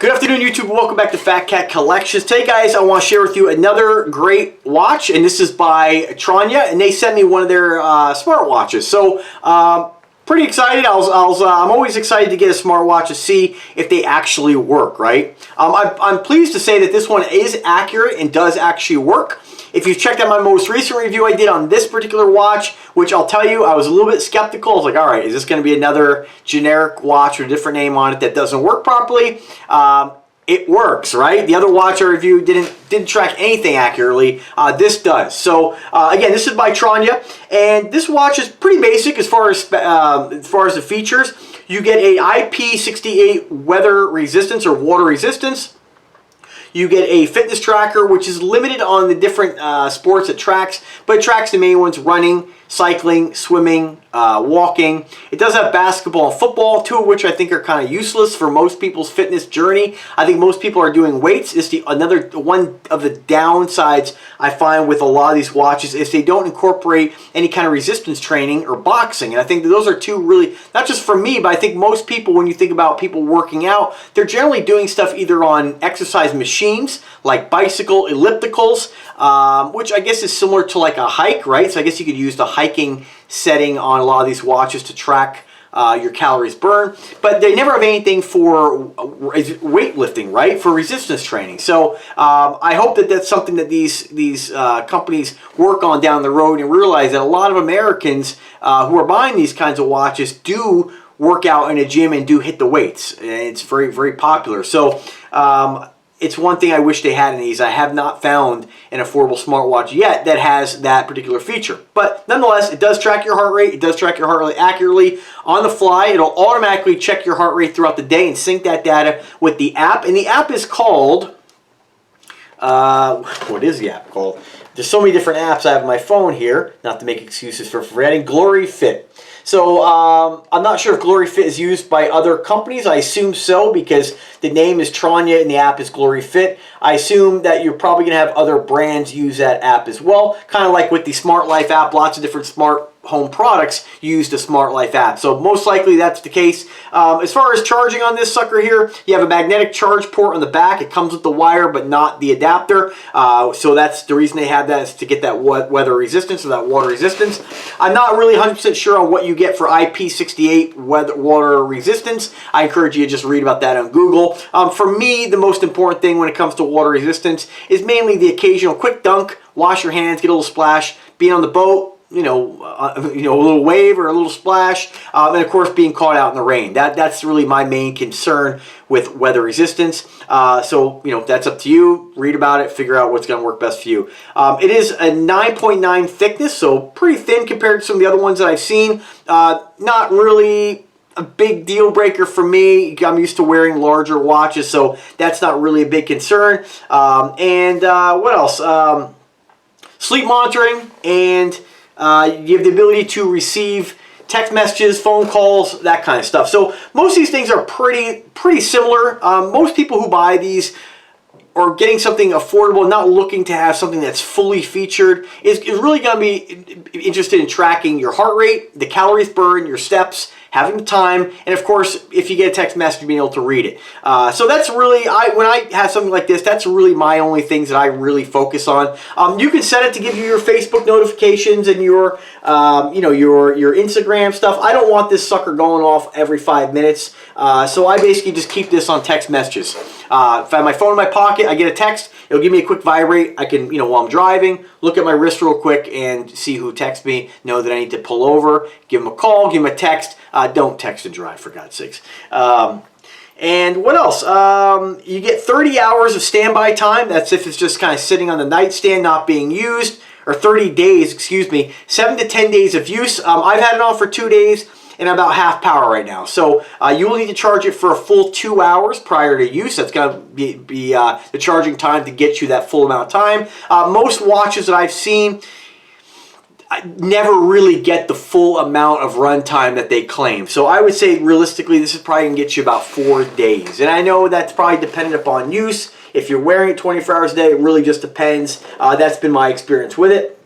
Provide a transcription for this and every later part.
Good afternoon, YouTube. Welcome back to Fat Cat Collections. Today, guys, I want to share with you another great watch, and this is by Tronya, and they sent me one of their smartwatches. So, pretty excited. I'm always excited to get a smartwatch to see if they actually work, right? I'm pleased to say that this one is accurate and does actually work. If you've checked out my most recent review I did on this particular watch, which I'll tell you, I was a little bit skeptical. I was like, all right, is this going to be another generic watch with a different name on it that doesn't work properly? It works, right? The other watch I reviewed didn't track anything accurately. This does. So again, this is by Tronya, and this watch is pretty basic as far as the features. You get a IP68 weather resistance or water resistance. You get a fitness tracker, which is limited on the different sports it tracks, but it tracks the main ones: running, cycling, swimming, walking. It does have basketball and football, two of which I think are kind of useless for most people's fitness journey. I think most people are doing weights. It's another one of the downsides I find with a lot of these watches is they don't incorporate any kind of resistance training or boxing. And I think that those are two really, not just for me, but I think most people, when you think about people working out, they're generally doing stuff either on exercise machines like bicycle, ellipticals, which I guess is similar to like a hike, right? So I guess you could use the hiking setting on a lot of these watches to track your calories burned, but they never have anything for weightlifting, right? For resistance training. So I hope that that's something that these companies work on down the road and realize that a lot of Americans who are buying these kinds of watches do work out in a gym and do hit the weights. And it's very, very popular. So it's one thing I wish they had in these. I have not found an affordable smartwatch yet that has that particular feature. But nonetheless, it does track your heart rate. It does track your heart rate accurately on the fly. It'll automatically check your heart rate throughout the day and sync that data with the app. And the app is called, what is the app called? There's so many different apps I have on my phone here, not to make excuses for forgetting. Glory Fit. So I'm not sure if Glory Fit is used by other companies. I assume so because the name is Tronya and the app is Glory Fit. I assume that you're probably going to have other brands use that app as well. Kind of like with the Smart Life app, lots of different smart home products use the Smart Life app. So most likely that's the case. As far as charging on this sucker here, you have a magnetic charge port on the back. It comes with the wire but not the adapter. So that's the reason they have that, is to get that weather resistance or that water resistance. I'm not really 100% sure on what you get for IP68 water resistance. I encourage you to just read about that on Google. For me, the most important thing when it comes to water resistance is mainly the occasional quick dunk, wash your hands, get a little splash, being on the boat, a little wave or a little splash, and of course being caught out in the rain. That's really my main concern with weather resistance. So that's up to you. Read about it, figure out what's going to work best for you. It is a 9.9 thickness, so pretty thin compared to some of the other ones that I've seen. Not really a big deal breaker for me. I'm used to wearing larger watches, so that's not really a big concern. What else? Sleep monitoring, and you have the ability to receive text messages, phone calls, that kind of stuff. So most of these things are pretty similar. Most people who buy these are getting something affordable, not looking to have something that's fully featured, is really going to be interested in tracking your heart rate, the calories burned, your steps, having the time, and of course, if you get a text message, being able to read it. So that's really, when I have something like this, that's really my only things that I really focus on. You can set it to give you your Facebook notifications and your Instagram stuff. I don't want this sucker going off every 5 minutes, so I basically just keep this on text messages. If I have my phone in my pocket, I get a text, it'll give me a quick vibrate. I can, while I'm driving, look at my wrist real quick and see who texts me, know that I need to pull over, give them a call, give them a text. Don't text and drive, for God's sakes. And what else? You get 30 hours of standby time. That's if it's just kind of sitting on the nightstand, not being used. Or 30 days, excuse me. 7 to 10 days of use. I've had it on for 2 days, and I'm about half power right now. So you will need to charge it for a full 2 hours prior to use. That's going to be the charging time to get you that full amount of time. Most watches that I've seen never really get the full amount of runtime that they claim. So I would say realistically this is probably going to get you about 4 days. And I know that's probably dependent upon use. If you're wearing it 24 hours a day, it really just depends. That's been my experience with it.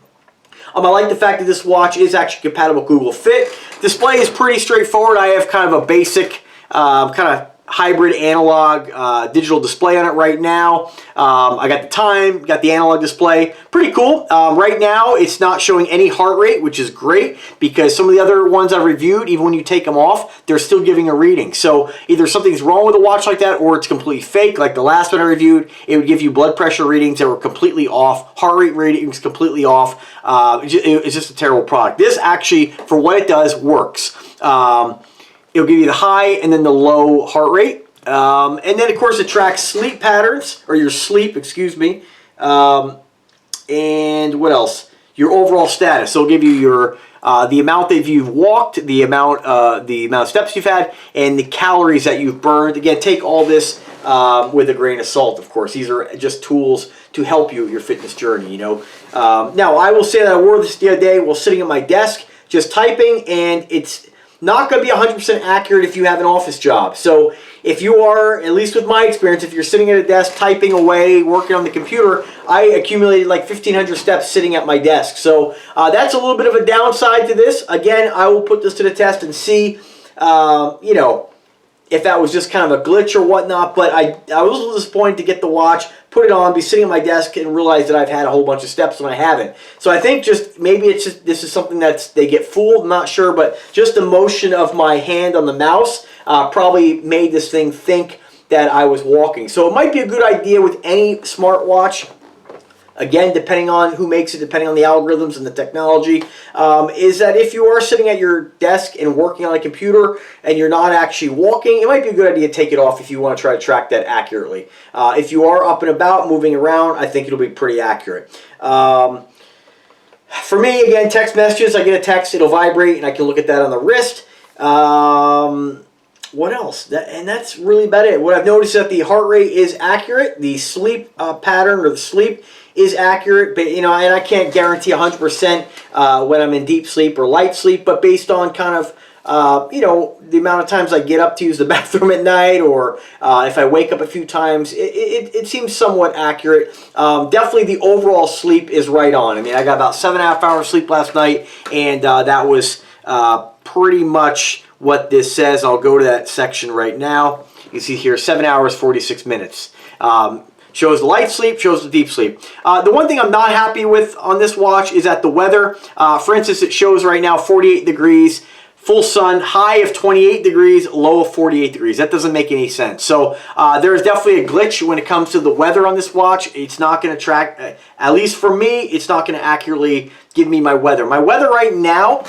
I like the fact that this watch is actually compatible with Google Fit. Display is pretty straightforward. I have kind of a basic kind of hybrid analog digital display on it right now. I got the time, got the analog display. Pretty cool. Right now, it's not showing any heart rate, which is great because some of the other ones I've reviewed, even when you take them off, they're still giving a reading. So either something's wrong with a watch like that or it's completely fake. Like the last one I reviewed, it would give you blood pressure readings that were completely off, heart rate readings completely off. It's just a terrible product. This actually, for what it does, works. It'll give you the high and then the low heart rate. And then, of course, it tracks sleep patterns, or your sleep, excuse me. And what else? Your overall status. So it'll give you your the amount that you've walked, the amount of steps you've had, and the calories that you've burned. Again, take all this with a grain of salt, of course. These are just tools to help you with your fitness journey, you know. Now, I will say that I wore this the other day while sitting at my desk, just typing, and it's not going to be 100% accurate if you have an office job. So if you are, at least with my experience, if you're sitting at a desk typing away, working on the computer, I accumulated like 1,500 steps sitting at my desk. So that's a little bit of a downside to this. Again, I will put this to the test and see, you know, if that was just kind of a glitch or whatnot. But I was a little disappointed to get the watch, put it on, be sitting at my desk, and realize that I've had a whole bunch of steps when I haven't. So I think just maybe it's just this is something that's they get fooled. I'm not sure, but just the motion of my hand on the mouse probably made this thing think that I was walking. So it might be a good idea with any smartwatch. Again, depending on who makes it, depending on the algorithms and the technology, is that if you are sitting at your desk and working on a computer and you're not actually walking, it might be a good idea to take it off if you want to try to track that accurately. If you are up and about, moving around, I think it'll be pretty accurate. For me, again, text messages, I get a text, it'll vibrate, and I can look at that on the wrist. What else? And that's really about it. What I've noticed is that the heart rate is accurate, the sleep pattern or the sleep is accurate, but you know, and I can't guarantee 100% when I'm in deep sleep or light sleep, but based on kind of you know, the amount of times I get up to use the bathroom at night, or if I wake up a few times, it seems somewhat accurate. Definitely the overall sleep is right on. I mean, I got about 7.5 hours sleep last night, and that was pretty much what this says. I'll go to that section right now. You see here, 7 hours, 46 minutes. Shows the light sleep, shows the deep sleep. The one thing I'm not happy with on this watch is that the weather, for instance, it shows right now 48 degrees, full sun, high of 28 degrees, low of 48 degrees. That doesn't make any sense. So there's definitely a glitch when it comes to the weather on this watch. It's not going to track, at least for me, it's not going to accurately give me my weather. My weather right now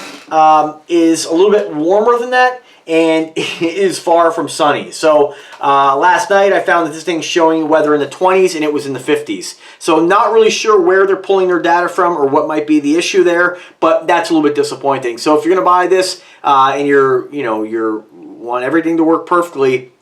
is a little bit warmer than that, and it is far from sunny. So last night I found that this thing's showing weather in the 20s and it was in the 50s. So I'm not really sure where they're pulling their data from or what might be the issue there, but that's a little bit disappointing. So if you're going to buy this and you want everything to work perfectly,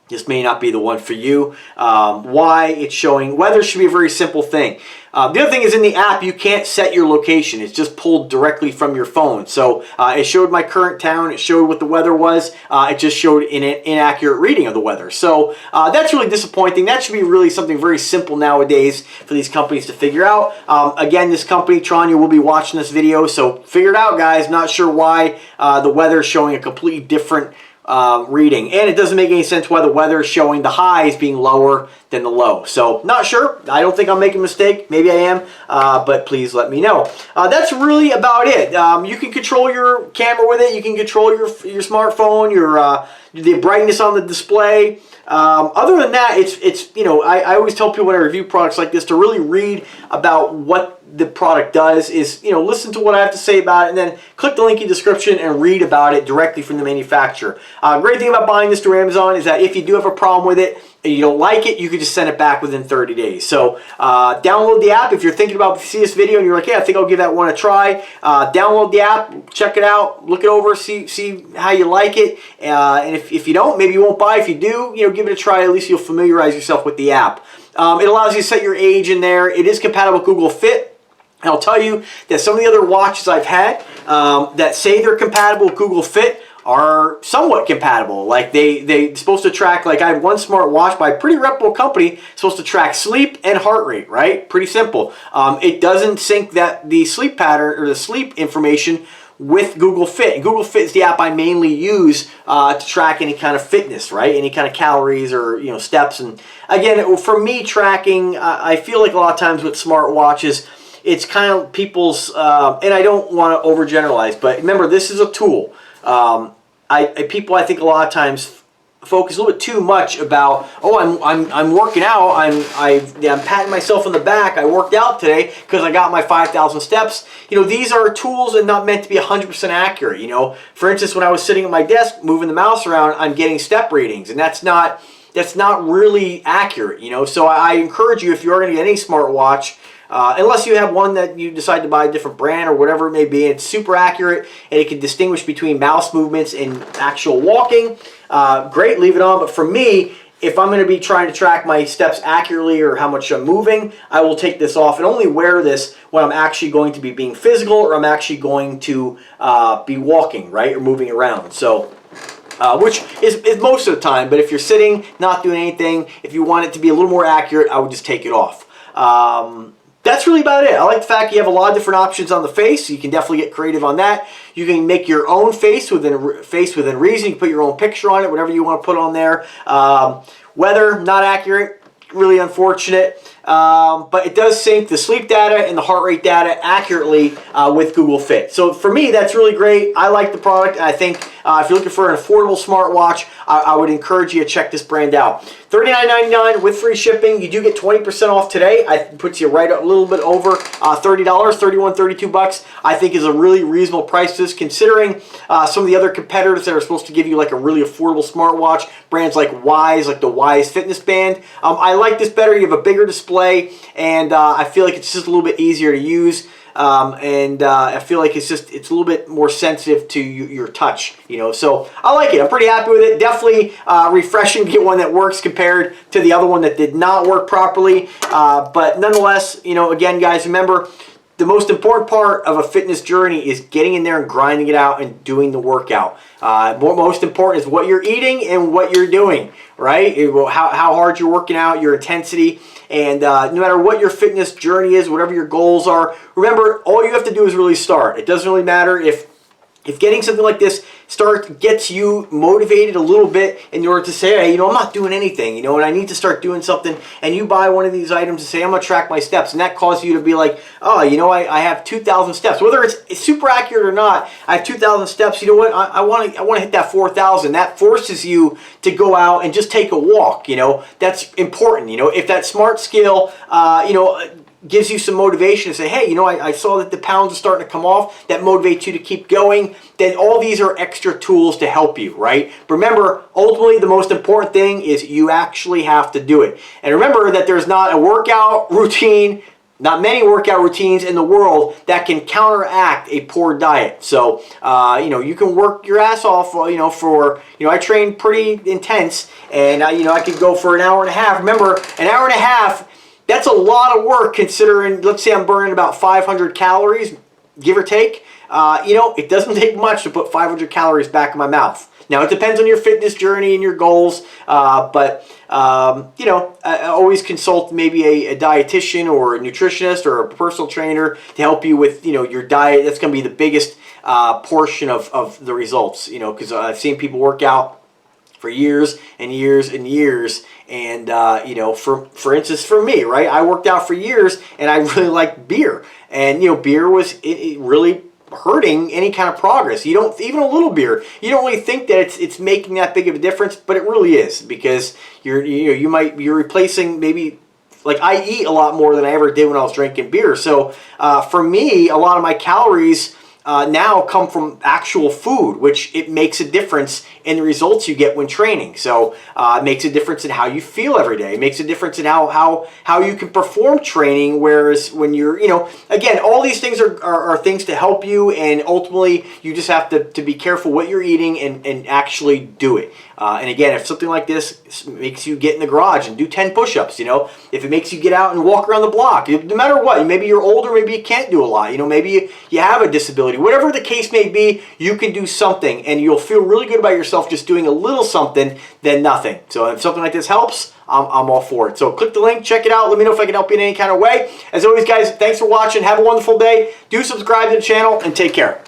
this may not be the one for you. Why it's showing weather should be a very simple thing. The other thing is in the app, you can't set your location. It's just pulled directly from your phone. So it showed my current town. It showed what the weather was. It just showed an inaccurate reading of the weather. So that's really disappointing. That should be really something very simple nowadays for these companies to figure out. Again, this company, Tronya, will be watching this video. So figure it out, guys. Not sure why the weather is showing a completely different reading, and it doesn't make any sense why the weather is showing the highs being lower than the low. So not sure. I don't think I'm making a mistake. Maybe I am, but please let me know. That's really about it. You can control your camera with it. You can control your smartphone, the brightness on the display. Other than that, it's you know, I always tell people when I review products like this to really read about what the product does, is, you know, listen to what I have to say about it and then click the link in the description and read about it directly from the manufacturer. Great thing about buying this through Amazon is that if you do have a problem with it and you don't like it, you can just send it back within 30 days. So download the app if you're thinking about see this video and you're like, yeah, I think I'll give that one a try. Download the app, check it out, look it over, see how you like it. And if you don't, maybe you won't buy. If you do, you know, give it a try. At least you'll familiarize yourself with the app. It allows you to set your age in there. It is compatible with Google Fit. And I'll tell you that some of the other watches I've had that say they're compatible with Google Fit are somewhat compatible. Like they're supposed to track, like I have one smartwatch by a pretty reputable company, supposed to track sleep and heart rate, right? Pretty simple. It doesn't sync that the sleep pattern or the sleep information with Google Fit. And Google Fit is the app I mainly use to track any kind of fitness, right? Any kind of calories or steps. And again, for me, tracking, I feel like a lot of times with smartwatches, it's kind of people's, and I don't want to overgeneralize, but remember, this is a tool. People, I think, a lot of times focus a little bit too much about, oh, I'm working out, I'm patting myself on the back, I worked out today because I got my 5,000 steps. These are tools and not meant to be 100% accurate. For instance, when I was sitting at my desk moving the mouse around, I'm getting step readings, and that's not really accurate. So I encourage you, if you're going to get any smartwatch, unless you have one that you decide to buy a different brand or whatever it may be, it's super accurate and it can distinguish between mouse movements and actual walking. Great, leave it on. But for me, if I'm going to be trying to track my steps accurately or how much I'm moving, I will take this off and only wear this when I'm actually going to be being physical or I'm actually going to be walking, right, or moving around. So, which is most of the time. But if you're sitting, not doing anything, if you want it to be a little more accurate, I would just take it off. That's really about it. I like the fact you have a lot of different options on the face. So you can definitely get creative on that. You can make your own face within reason. You can put your own picture on it, whatever you want to put on there. Weather, not accurate, really unfortunate. But it does sync the sleep data and the heart rate data accurately with Google Fit. So for me, that's really great. I like the product. I think if you're looking for an affordable smartwatch, I would encourage you to check this brand out. $39.99 with free shipping. You do get 20% off today. It puts you right a little bit over $30, $31, $32. I think is a really reasonable price. This, considering some of the other competitors that are supposed to give you like a really affordable smartwatch, brands like Wise, like the Wise Fitness Band. I like this better. You have a bigger display, and I feel like it's just a little bit easier to use. I feel like it's a little bit more sensitive to your touch, so I like it. I'm pretty happy with it. Definitely refreshing to get one that works compared to the other one that did not work properly. But nonetheless, again, guys, remember, the most important part of a fitness journey is getting in there and grinding it out and doing the workout. Most important is what you're eating and what you're doing, right? How hard you're working out, your intensity. And no matter what your fitness journey is, whatever your goals are, remember, all you have to do is really start. It doesn't really matter if getting something like this gets you motivated a little bit in order to say, hey, I'm not doing anything, and I need to start doing something, and you buy one of these items and say, I'm going to track my steps, and that causes you to be like, oh, I have 2,000 steps. Whether it's super accurate or not, I have 2,000 steps, you know what, I want to hit that 4,000. That forces you to go out and just take a walk, That's important, If that smart scale, gives you some motivation to say, hey, I saw that the pounds are starting to come off, that motivates you to keep going, then all these are extra tools to help you, right? But remember, ultimately, the most important thing is you actually have to do it. And remember that there's not a workout routine, not many workout routines in the world that can counteract a poor diet. So, you can work your ass off, I train pretty intense, and, I could go for an hour and a half. Remember, an hour and a half, that's a lot of work considering, let's say I'm burning about 500 calories, give or take. It doesn't take much to put 500 calories back in my mouth. Now, it depends on your fitness journey and your goals, but I always consult maybe a dietitian or a nutritionist or a personal trainer to help you with, your diet. That's going to be the biggest portion of the results, because I've seen people work out for years and years and years. And, for instance, for me, right, I worked out for years and I really liked beer. And, beer was really hurting any kind of progress. Even a little beer, you don't really think that it's making that big of a difference, but it really is, because you're replacing maybe, like, I eat a lot more than I ever did when I was drinking beer. So, for me, a lot of my calories now come from actual food, which it makes a difference in the results you get when training. So it makes a difference in how you feel every day. It makes a difference in how you can perform training, whereas when you're, again, all these things are things to help you, and ultimately you just have to be careful what you're eating and actually do it. And again, if something like this makes you get in the garage and do 10 push-ups, if it makes you get out and walk around the block, no matter what, maybe you're older, maybe you can't do a lot, maybe you have a disability, whatever the case may be, you can do something and you'll feel really good about yourself just doing a little something than nothing. So if something like this helps, I'm all for it. So click the link, check it out. Let me know if I can help you in any kind of way. As always, guys, thanks for watching. Have a wonderful day. Do subscribe to the channel and take care.